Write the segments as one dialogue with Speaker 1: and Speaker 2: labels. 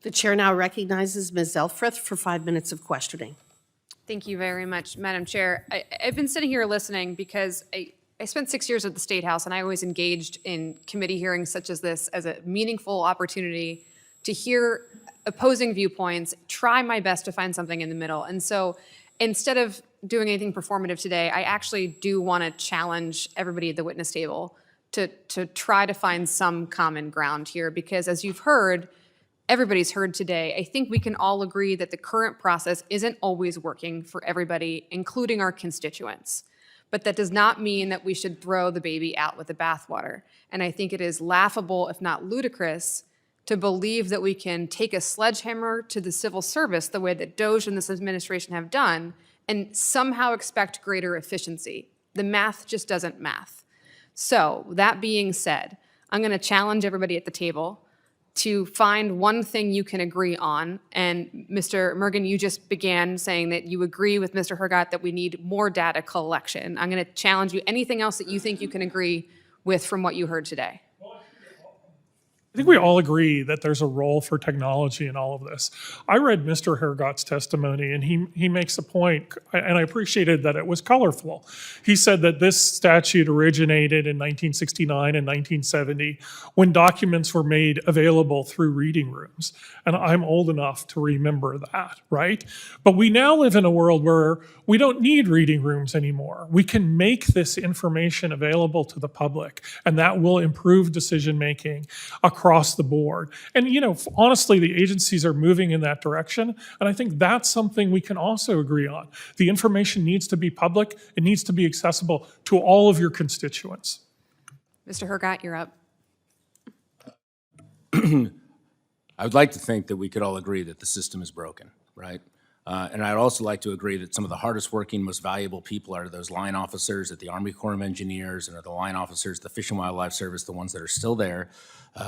Speaker 1: The chair now recognizes Ms. Elfreth for 5 minutes of questioning.
Speaker 2: Thank you very much, Madam Chair. I've been sitting here listening because I spent 6 years at the State House, and I always engaged in committee hearings such as this as a meaningful opportunity to hear opposing viewpoints, try my best to find something in the middle. And so instead of doing anything performative today, I actually do want to challenge everybody at the witness table to try to find some common ground here, because as you've heard, everybody's heard today, I think we can all agree that the current process isn't always working for everybody, including our constituents. But that does not mean that we should throw the baby out with the bathwater. And I think it is laughable, if not ludicrous, to believe that we can take a sledgehammer to the civil service the way that DOGE and this administration have done and somehow expect greater efficiency. The math just doesn't math. So that being said, I'm going to challenge everybody at the table to find one thing you can agree on. And Mr. Mergen, you just began saying that you agree with Mr. Hergott that we need more data collection. I'm going to challenge you. Anything else that you think you can agree with from what you heard today?
Speaker 3: I think we all agree that there's a role for technology in all of this. I read Mr. Hergott's testimony, and he makes a point, and I appreciated that it was colorful. He said that this statute originated in 1969 and 1970 when documents were made available through reading rooms. And I'm old enough to remember that, right? But we now live in a world where we don't need reading rooms anymore. We can make this information available to the public, and that will improve decision-making across the board. And, you know, honestly, the agencies are moving in that direction, and I think that's something we can also agree on. The information needs to be public. It needs to be accessible to all of your constituents.
Speaker 2: Mr. Hergott, you're up.
Speaker 4: I would like to think that we could all agree that the system is broken, right? And I'd also like to agree that some of the hardest working, most valuable people are those line officers at the Army Corps of Engineers and are the line officers, the Fish and Wildlife Service, the ones that are still there,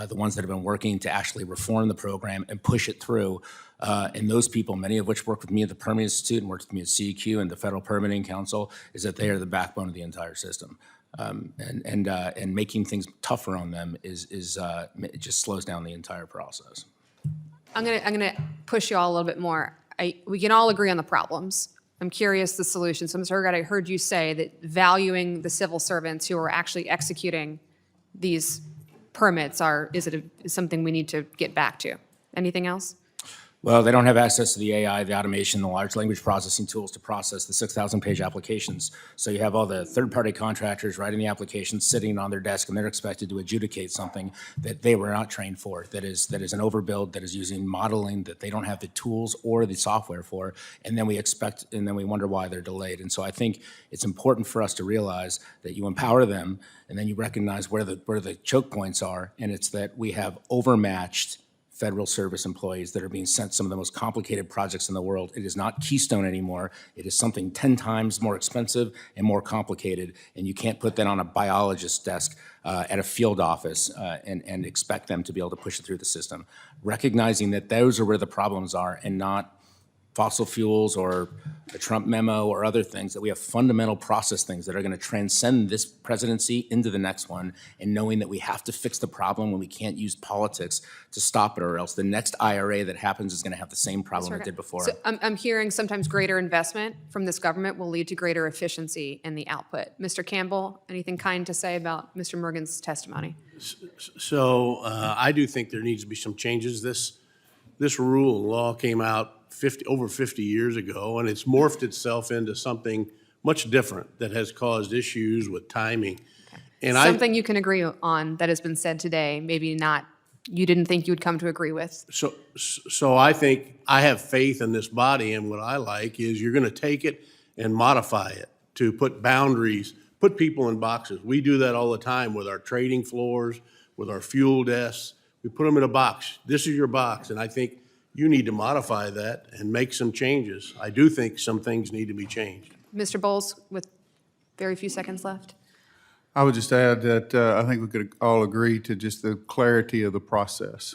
Speaker 4: the ones that have been working to actually reform the program and push it through. And those people, many of which work with me at the Permitting Institute and worked with me at CEQ and the Federal Permitting Council, is that they are the backbone of the entire system. And making things tougher on them it just slows down the entire process.
Speaker 2: I'm gonna push you all a little bit more. We can all agree on the problems. I'm curious the solution. So, Mr. Hergott, I heard you say that valuing the civil servants who are actually executing these permits is something we need to get back to. Anything else?
Speaker 4: Well, they don't have access to the AI, the automation, the large language processing tools to process the 6,000-page applications. So you have all the third-party contractors writing the applications, sitting on their desk, and they're expected to adjudicate something that they were not trained for, that is an overbuild, that is using modeling that they don't have the tools or the software for, and then we wonder why they're delayed. And so I think it's important for us to realize that you empower them, and then you recognize where the choke points are, and it's that we have overmatched federal service employees that are being sent some of the most complicated projects in the world. It is not Keystone anymore. It is something 10 times more expensive and more complicated, and you can't put that on a biologist's desk at a field office and expect them to be able to push it through the system. Recognizing that those are where the problems are and not fossil fuels or the Trump memo or other things, that we have fundamental process things that are going to transcend this presidency into the next one, and knowing that we have to fix the problem when we can't use politics to stop it, or else the next IRA that happens is going to have the same problem it did before.
Speaker 2: So I'm hearing sometimes greater investment from this government will lead to greater efficiency in the output. Mr. Campbell, anything kind to say about Mr. Mergen's testimony?
Speaker 5: So I do think there needs to be some changes. This rule and law came out over 50 years ago, and it's morphed itself into something much different that has caused issues with timing.
Speaker 2: Okay.
Speaker 5: And
Speaker 2: something you can agree on that has been said today, maybe not, you didn't think you would come to agree with.
Speaker 5: So I think I have faith in this body, and what I like is you're going to take it and modify it to put boundaries, put people in boxes. We do that all the time with our trading floors, with our fuel desks. We put them in a box. This is your box, and I think you need to modify that and make some changes. I do think some things need to be changed.
Speaker 2: Mr. Bowles, with very few seconds left.
Speaker 6: I would just add that I think we could all agree to just the clarity of the process,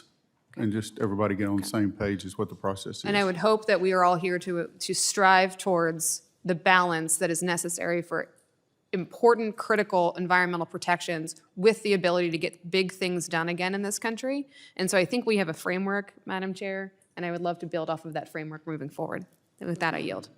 Speaker 6: and just everybody get on the same page as what the process is.
Speaker 2: And I would hope that we are all here to strive towards the balance that is necessary for important, critical environmental protections with the ability to get big things done again in this country. And so I think we have a framework, Madam Chair, and I would love to build off of that framework moving forward. And with that, I yield.